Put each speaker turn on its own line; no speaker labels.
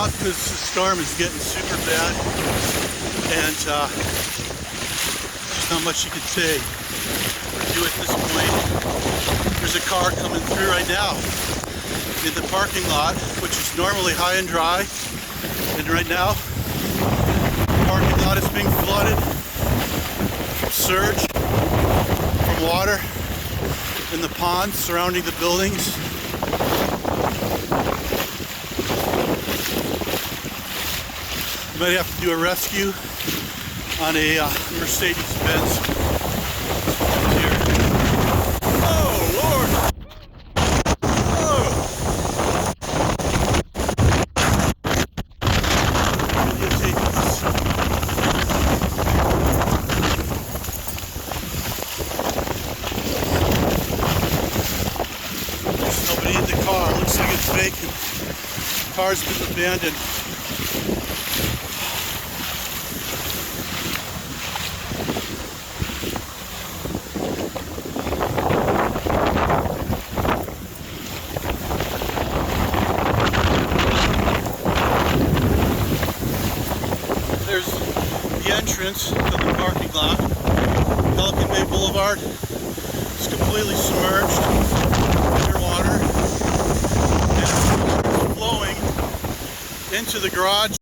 stop because the storm is getting super bad, and there's not much you can say or do at this point. There's a car coming through right now in the parking lot, which is normally high and dry, and right now the parking lot is being flooded from surge, from water in the ponds surrounding the buildings. You might have to do a rescue on a Mercedes-Benz. Here. Oh, Lord! Oh! You take this. There's nobody in the car. Looks like it's vacant. The car's been abandoned. There's the entrance to the parking lot. Pelican Bay Boulevard is completely submerged underwater, and it's flowing into the garage.